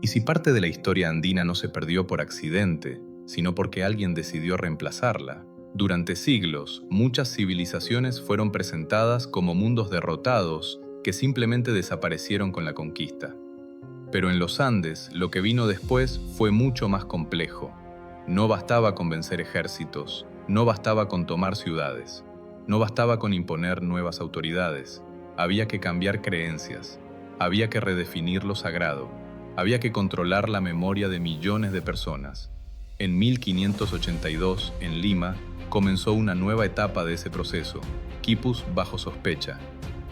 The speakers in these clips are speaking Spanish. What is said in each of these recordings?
¿Y si parte de la historia andina no se perdió por accidente, sino porque alguien decidió reemplazarla? Durante siglos, muchas civilizaciones fueron presentadas como mundos derrotados que simplemente desaparecieron con la conquista. Pero en los Andes, lo que vino después fue mucho más complejo. No bastaba con vencer ejércitos, no bastaba con tomar ciudades, no bastaba con imponer nuevas autoridades. Había que cambiar creencias, había que redefinir lo sagrado, había que controlar la memoria de millones de personas. En 1582, en Lima, comenzó una nueva etapa de ese proceso: quipus bajo sospecha,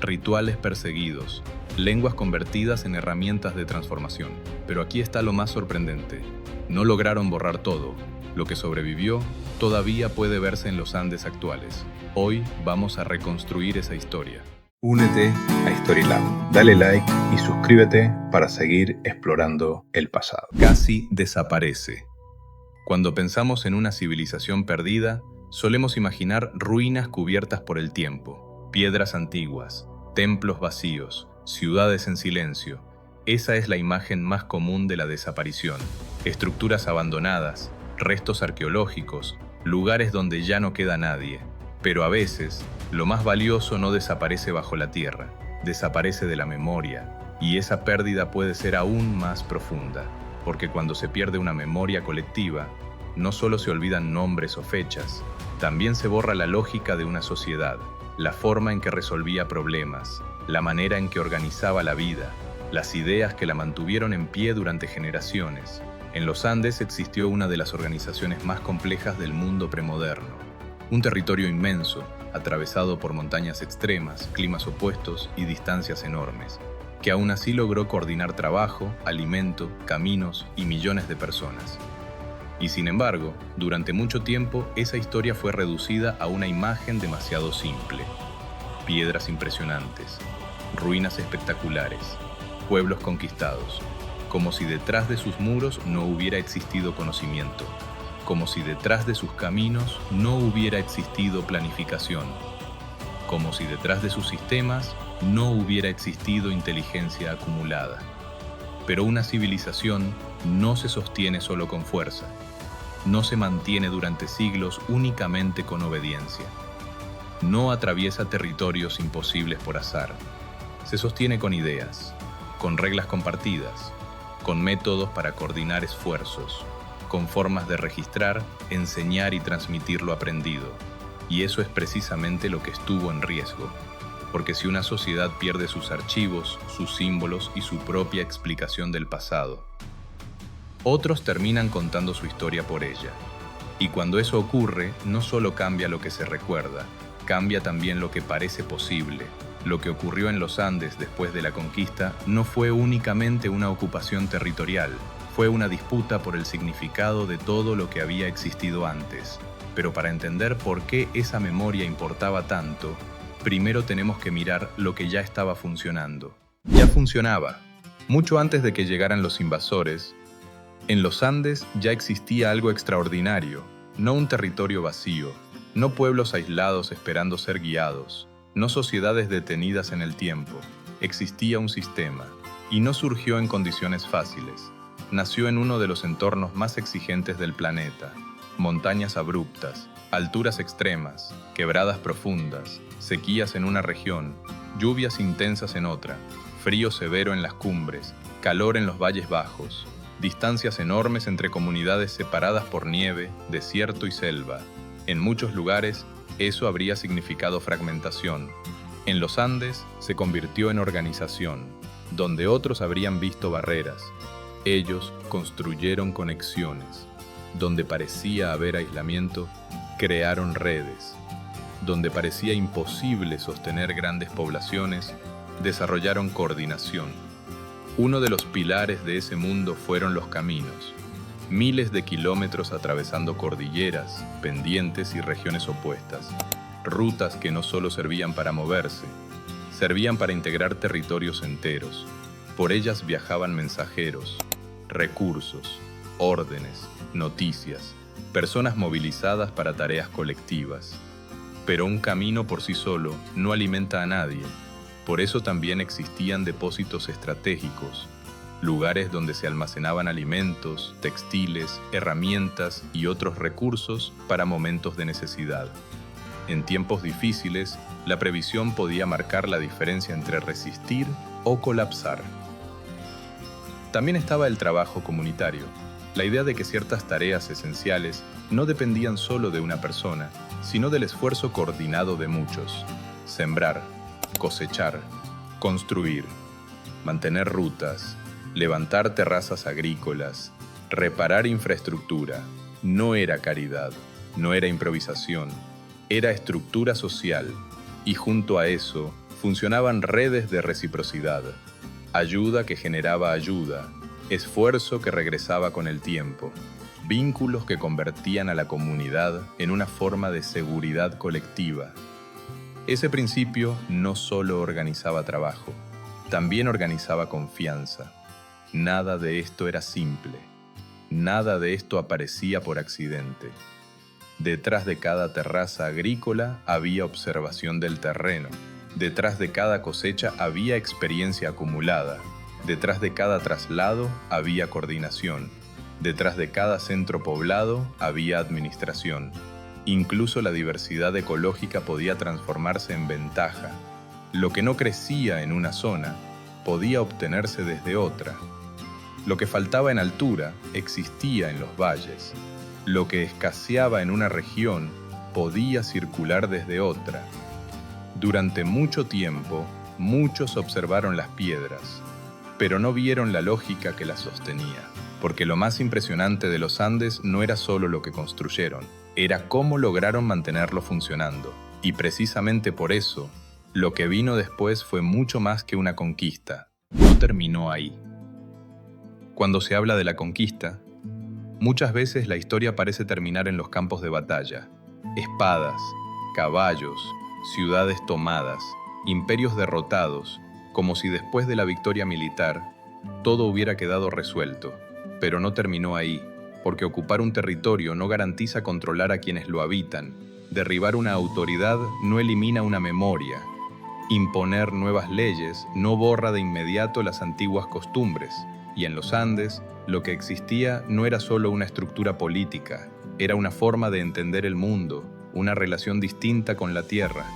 rituales perseguidos, lenguas convertidas en herramientas de transformación. Pero aquí está lo más sorprendente. No lograron borrar todo. Lo que sobrevivió todavía puede verse en los Andes actuales. Hoy vamos a reconstruir esa historia. Únete a Storylab, dale like y suscríbete para seguir explorando el pasado. Casi desaparece. Cuando pensamos en una civilización perdida, solemos imaginar ruinas cubiertas por el tiempo, piedras antiguas, templos vacíos, ciudades en silencio. Esa es la imagen más común de la desaparición. Estructuras abandonadas, restos arqueológicos, lugares donde ya no queda nadie. Pero a veces, lo más valioso no desaparece bajo la tierra, desaparece de la memoria, y esa pérdida puede ser aún más profunda, porque cuando se pierde una memoria colectiva, no solo se olvidan nombres o fechas, también se borra la lógica de una sociedad, la forma en que resolvía problemas, la manera en que organizaba la vida, las ideas que la mantuvieron en pie durante generaciones. En los Andes existió una de las organizaciones más complejas del mundo premoderno. Un territorio inmenso, atravesado por montañas extremas, climas opuestos y distancias enormes, que aún así logró coordinar trabajo, alimento, caminos y millones de personas. Y sin embargo, durante mucho tiempo esa historia fue reducida a una imagen demasiado simple. Piedras impresionantes, ruinas espectaculares, pueblos conquistados, como si detrás de sus muros no hubiera existido conocimiento, como si detrás de sus caminos no hubiera existido planificación, como si detrás de sus sistemas no hubiera existido inteligencia acumulada. Pero una civilización no se sostiene solo con fuerza, no se mantiene durante siglos únicamente con obediencia, no atraviesa territorios imposibles por azar, se sostiene con ideas, con reglas compartidas, con métodos para coordinar esfuerzos, con formas de registrar, enseñar y transmitir lo aprendido. Y eso es precisamente lo que estuvo en riesgo, porque si una sociedad pierde sus archivos, sus símbolos y su propia explicación del pasado, otros terminan contando su historia por ella. Y cuando eso ocurre, no solo cambia lo que se recuerda, cambia también lo que parece posible. Lo que ocurrió en los Andes después de la conquista no fue únicamente una ocupación territorial, fue una disputa por el significado de todo lo que había existido antes. Pero para entender por qué esa memoria importaba tanto, primero tenemos que mirar lo que ya estaba funcionando. Ya funcionaba. Mucho antes de que llegaran los invasores, en los Andes ya existía algo extraordinario, no un territorio vacío, no pueblos aislados esperando ser guiados, no sociedades detenidas en el tiempo. Existía un sistema, y no surgió en condiciones fáciles. Nació en uno de los entornos más exigentes del planeta: montañas abruptas, alturas extremas, quebradas profundas, sequías en una región, lluvias intensas en otra, frío severo en las cumbres, calor en los valles bajos, distancias enormes entre comunidades separadas por nieve, desierto y selva. En muchos lugares, eso habría significado fragmentación. En los Andes se convirtió en organización, donde otros habrían visto barreras. Ellos construyeron conexiones. Donde parecía haber aislamiento, crearon redes. Donde parecía imposible sostener grandes poblaciones, desarrollaron coordinación. Uno de los pilares de ese mundo fueron los caminos. Miles de kilómetros atravesando cordilleras, pendientes y regiones opuestas. Rutas que no solo servían para moverse, servían para integrar territorios enteros. Por ellas viajaban mensajeros, recursos, órdenes, noticias, personas movilizadas para tareas colectivas. Pero un camino por sí solo no alimenta a nadie. Por eso también existían depósitos estratégicos, lugares donde se almacenaban alimentos, textiles, herramientas y otros recursos para momentos de necesidad. En tiempos difíciles, la previsión podía marcar la diferencia entre resistir o colapsar. También estaba el trabajo comunitario, la idea de que ciertas tareas esenciales no dependían solo de una persona, sino del esfuerzo coordinado de muchos. Sembrar, cosechar, construir, mantener rutas, levantar terrazas agrícolas, reparar infraestructura. No era caridad, no era improvisación, era estructura social, y junto a eso funcionaban redes de reciprocidad, ayuda que generaba ayuda, esfuerzo que regresaba con el tiempo, vínculos que convertían a la comunidad en una forma de seguridad colectiva. Ese principio no solo organizaba trabajo, también organizaba confianza. Nada de esto era simple, nada de esto aparecía por accidente. Detrás de cada terraza agrícola había observación del terreno, detrás de cada cosecha había experiencia acumulada, detrás de cada traslado había coordinación, detrás de cada centro poblado había administración. Incluso la diversidad ecológica podía transformarse en ventaja. Lo que no crecía en una zona podía obtenerse desde otra. Lo que faltaba en altura existía en los valles. Lo que escaseaba en una región podía circular desde otra. Durante mucho tiempo, muchos observaron las piedras, pero no vieron la lógica que las sostenía, porque lo más impresionante de los Andes no era solo lo que construyeron, era cómo lograron mantenerlo funcionando. Y precisamente por eso, lo que vino después fue mucho más que una conquista. No terminó ahí. Cuando se habla de la conquista, muchas veces la historia parece terminar en los campos de batalla. Espadas, caballos, ciudades tomadas, imperios derrotados, como si después de la victoria militar todo hubiera quedado resuelto. Pero no terminó ahí, porque ocupar un territorio no garantiza controlar a quienes lo habitan. Derribar una autoridad no elimina una memoria. Imponer nuevas leyes no borra de inmediato las antiguas costumbres. Y en los Andes, lo que existía no era solo una estructura política, era una forma de entender el mundo, una relación distinta con la tierra,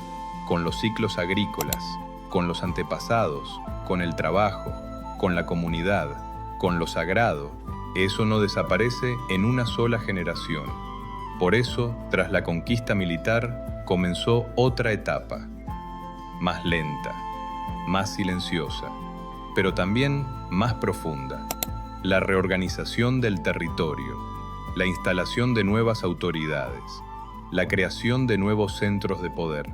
con los ciclos agrícolas, con los antepasados, con el trabajo, con la comunidad, con lo sagrado. Eso no desaparece en una sola generación. Por eso, tras la conquista militar, comenzó otra etapa, más lenta, más silenciosa, pero también más profunda. La reorganización del territorio, la instalación de nuevas autoridades, la creación de nuevos centros de poder,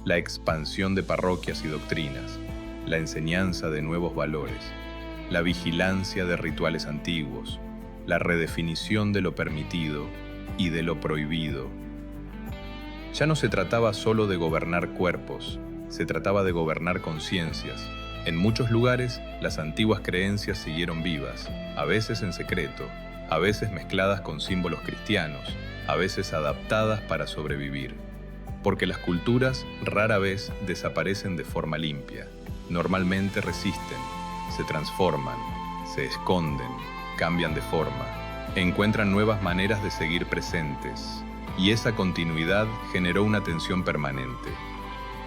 la expansión de parroquias y doctrinas, la enseñanza de nuevos valores, la vigilancia de rituales antiguos, la redefinición de lo permitido y de lo prohibido. Ya no se trataba solo de gobernar cuerpos, se trataba de gobernar conciencias. En muchos lugares, las antiguas creencias siguieron vivas, a veces en secreto, a veces mezcladas con símbolos cristianos, a veces adaptadas para sobrevivir. Porque las culturas rara vez desaparecen de forma limpia. Normalmente resisten, se transforman, se esconden, cambian de forma, encuentran nuevas maneras de seguir presentes. Y esa continuidad generó una tensión permanente.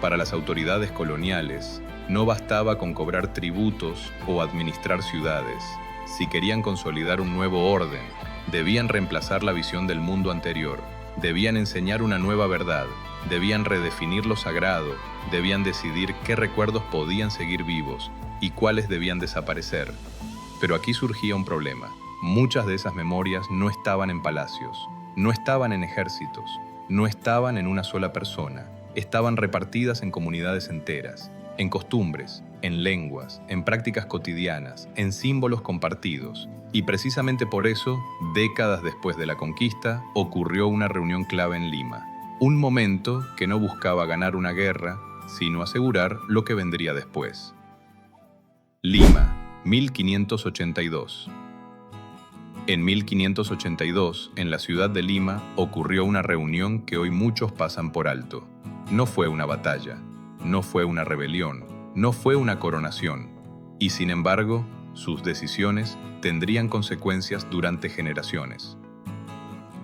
Para las autoridades coloniales, no bastaba con cobrar tributos o administrar ciudades. Si querían consolidar un nuevo orden, debían reemplazar la visión del mundo anterior, debían enseñar una nueva verdad, debían redefinir lo sagrado, debían decidir qué recuerdos podían seguir vivos y cuáles debían desaparecer. Pero aquí surgía un problema. Muchas de esas memorias no estaban en palacios, no estaban en ejércitos, no estaban en una sola persona, estaban repartidas en comunidades enteras, en costumbres, en lenguas, en prácticas cotidianas, en símbolos compartidos. Y precisamente por eso, décadas después de la conquista, ocurrió una reunión clave en Lima. Un momento que no buscaba ganar una guerra, sino asegurar lo que vendría después. Lima, 1582. En 1582, en la ciudad de Lima, ocurrió una reunión que hoy muchos pasan por alto. No fue una batalla, no fue una rebelión, no fue una coronación. Y sin embargo, Sus decisiones tendrían consecuencias durante generaciones.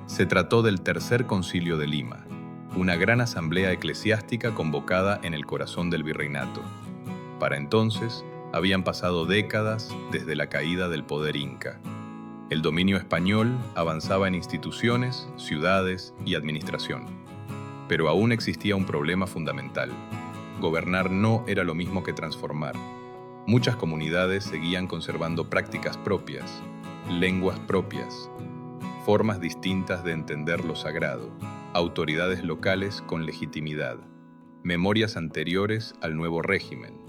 Se trató del Tercer Concilio de Lima, una gran asamblea eclesiástica convocada en el corazón del virreinato. Para entonces, habían pasado décadas desde la caída del poder inca. El dominio español avanzaba en instituciones, ciudades y administración. Pero aún existía un problema fundamental. Gobernar no era lo mismo que transformar. Muchas comunidades seguían conservando prácticas propias, lenguas propias, formas distintas de entender lo sagrado, autoridades locales con legitimidad, memorias anteriores al nuevo régimen,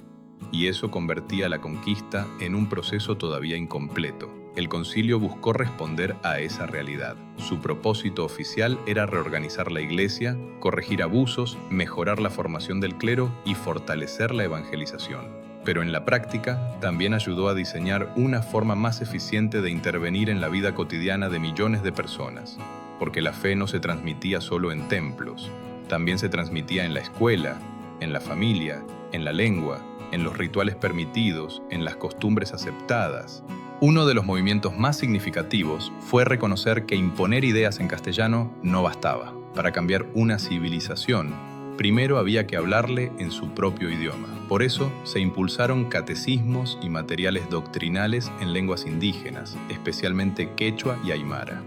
y eso convertía la conquista en un proceso todavía incompleto. El concilio buscó responder a esa realidad. Su propósito oficial era reorganizar la iglesia, corregir abusos, mejorar la formación del clero y fortalecer la evangelización. Pero en la práctica también ayudó a diseñar una forma más eficiente de intervenir en la vida cotidiana de millones de personas, porque la fe no se transmitía solo en templos, también se transmitía en la escuela, en la familia, en la lengua, en los rituales permitidos, en las costumbres aceptadas. Uno de los movimientos más significativos fue reconocer que imponer ideas en castellano no bastaba. Para cambiar una civilización, primero había que hablarle en su propio idioma. Por eso se impulsaron catecismos y materiales doctrinales en lenguas indígenas, especialmente quechua y aymara.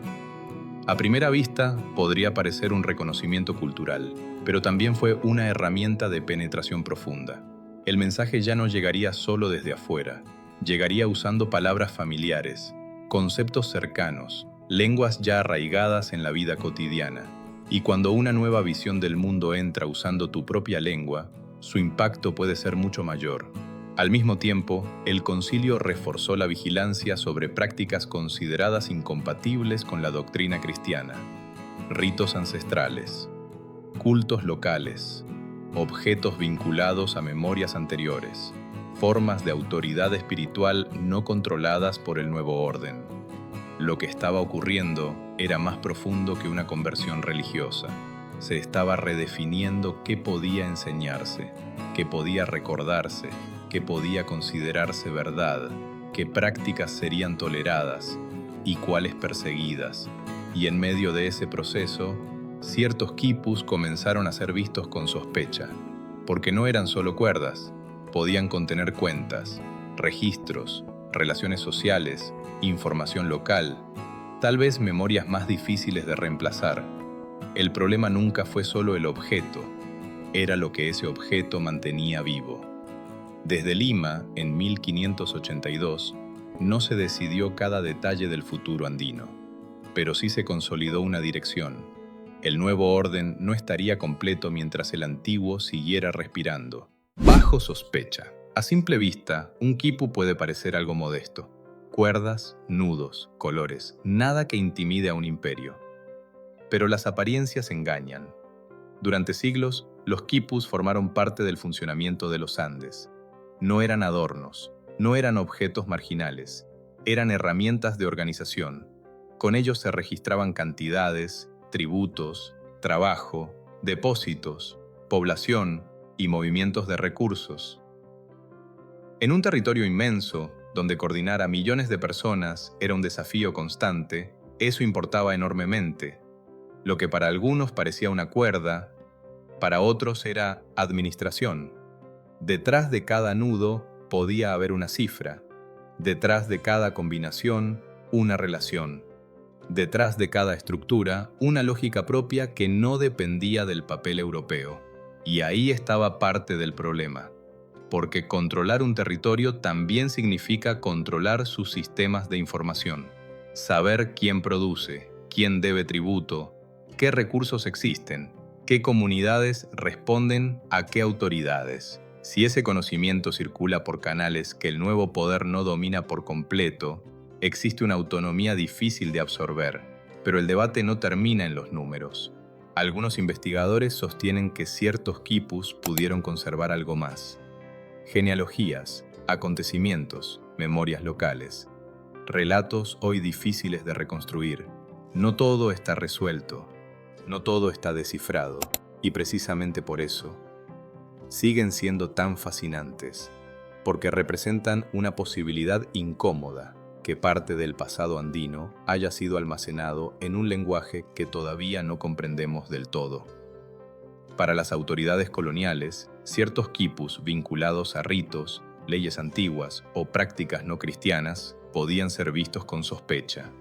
A primera vista podría parecer un reconocimiento cultural, pero también fue una herramienta de penetración profunda. El mensaje ya no llegaría solo desde afuera, llegaría usando palabras familiares, conceptos cercanos, lenguas ya arraigadas en la vida cotidiana. Y cuando una nueva visión del mundo entra usando tu propia lengua, su impacto puede ser mucho mayor. Al mismo tiempo, el concilio reforzó la vigilancia sobre prácticas consideradas incompatibles con la doctrina cristiana, ritos ancestrales, cultos locales, objetos vinculados a memorias anteriores, formas de autoridad espiritual no controladas por el nuevo orden. Lo que estaba ocurriendo era más profundo que una conversión religiosa. Se estaba redefiniendo qué podía enseñarse, qué podía recordarse, qué podía considerarse verdad, qué prácticas serían toleradas y cuáles perseguidas. Y en medio de ese proceso, ciertos quipus comenzaron a ser vistos con sospecha, porque no eran solo cuerdas, podían contener cuentas, registros, relaciones sociales, información local, tal vez memorias más difíciles de reemplazar. El problema nunca fue solo el objeto, era lo que ese objeto mantenía vivo. Desde Lima, en 1582, no se decidió cada detalle del futuro andino, pero sí se consolidó una dirección. El nuevo orden no estaría completo mientras el antiguo siguiera respirando. Bajo sospecha. A simple vista, un quipu puede parecer algo modesto. Cuerdas, nudos, colores, nada que intimide a un imperio. Pero las apariencias engañan. Durante siglos, los quipus formaron parte del funcionamiento de los Andes. No eran adornos, no eran objetos marginales, eran herramientas de organización. Con ellos se registraban cantidades, tributos, trabajo, depósitos, población y movimientos de recursos. En un territorio inmenso, donde coordinar a millones de personas era un desafío constante, eso importaba enormemente. Lo que para algunos parecía una cuerda, para otros era administración. Detrás de cada nudo podía haber una cifra, detrás de cada combinación, una relación, detrás de cada estructura, una lógica propia que no dependía del papel europeo. Y ahí estaba parte del problema, porque controlar un territorio también significa controlar sus sistemas de información, saber quién produce, quién debe tributo, qué recursos existen, qué comunidades responden a qué autoridades. Si ese conocimiento circula por canales que el nuevo poder no domina por completo, existe una autonomía difícil de absorber, pero el debate no termina en los números. Algunos investigadores sostienen que ciertos quipus pudieron conservar algo más. Genealogías, acontecimientos, memorias locales, relatos hoy difíciles de reconstruir. No todo está resuelto, no todo está descifrado, y precisamente por eso, siguen siendo tan fascinantes. porque representan una posibilidad incómoda, que parte del pasado andino haya sido almacenado en un lenguaje que todavía no comprendemos del todo. Para las autoridades coloniales, ciertos quipus vinculados a ritos, leyes antiguas o prácticas no cristianas podían ser vistos con sospecha,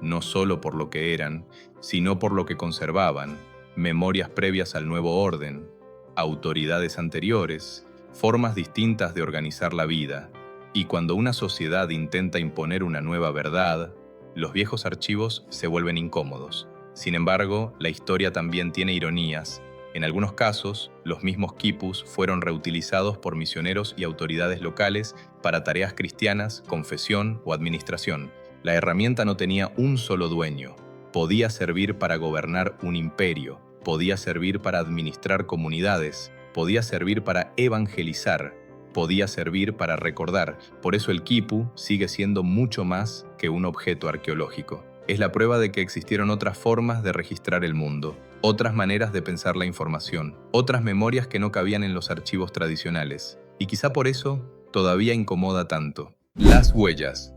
no solo por lo que eran, sino por lo que conservaban, memorias previas al nuevo orden, autoridades anteriores, formas distintas de organizar la vida. Y cuando una sociedad intenta imponer una nueva verdad, los viejos archivos se vuelven incómodos. Sin embargo, la historia también tiene ironías. En algunos casos, los mismos quipus fueron reutilizados por misioneros y autoridades locales para tareas cristianas, confesión o administración. La herramienta no tenía un solo dueño. Podía servir para gobernar un imperio, podía servir para administrar comunidades, podía servir para evangelizar, podía servir para recordar. Por eso el quipu sigue siendo mucho más que un objeto arqueológico. Es la prueba de que existieron otras formas de registrar el mundo, otras maneras de pensar la información, otras memorias que no cabían en los archivos tradicionales. Y quizá por eso todavía incomoda tanto. Las huellas.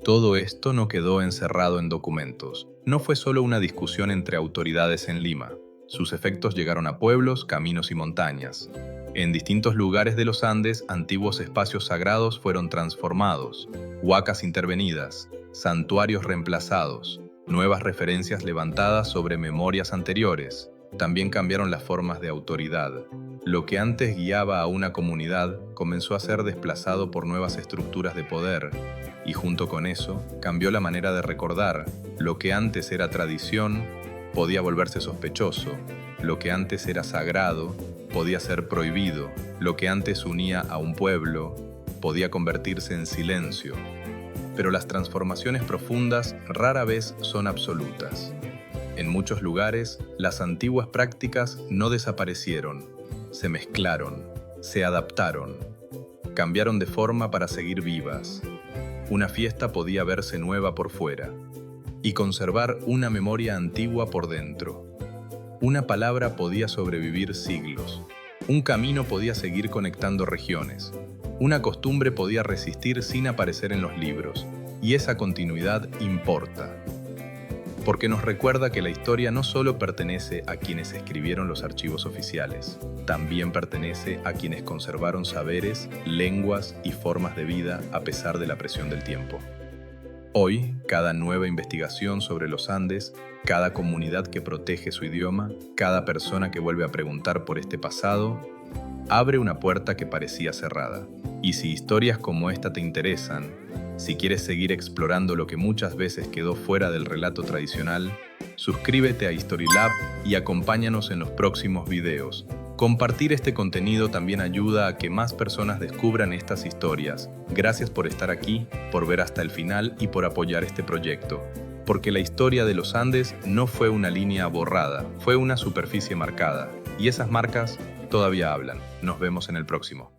Todo esto no quedó encerrado en documentos. No fue solo una discusión entre autoridades en Lima. Sus efectos llegaron a pueblos, caminos y montañas. En distintos lugares de los Andes, antiguos espacios sagrados fueron transformados, huacas intervenidas, santuarios reemplazados, nuevas referencias levantadas sobre memorias anteriores. También cambiaron las formas de autoridad. Lo que antes guiaba a una comunidad comenzó a ser desplazado por nuevas estructuras de poder, y junto con eso cambió la manera de recordar. Lo que antes era tradición podía volverse sospechoso, lo que antes era sagrado podía ser prohibido, lo que antes unía a un pueblo podía convertirse en silencio. Pero las transformaciones profundas rara vez son absolutas. En muchos lugares, las antiguas prácticas no desaparecieron, se mezclaron, se adaptaron, cambiaron de forma para seguir vivas. Una fiesta podía verse nueva por fuera y conservar una memoria antigua por dentro. Una palabra podía sobrevivir siglos. Un camino podía seguir conectando regiones. Una costumbre podía resistir sin aparecer en los libros. Y esa continuidad importa. Porque nos recuerda que la historia no solo pertenece a quienes escribieron los archivos oficiales, también pertenece a quienes conservaron saberes, lenguas y formas de vida a pesar de la presión del tiempo. Hoy, cada nueva investigación sobre los Andes, cada comunidad que protege su idioma, cada persona que vuelve a preguntar por este pasado, abre una puerta que parecía cerrada. Y si historias como esta te interesan, si quieres seguir explorando lo que muchas veces quedó fuera del relato tradicional, suscríbete a Historylab y acompáñanos en los próximos videos. Compartir este contenido también ayuda a que más personas descubran estas historias. Gracias por estar aquí, por ver hasta el final y por apoyar este proyecto. Porque la historia de los Andes no fue una línea borrada, fue una superficie marcada. Y esas marcas todavía hablan. Nos vemos en el próximo.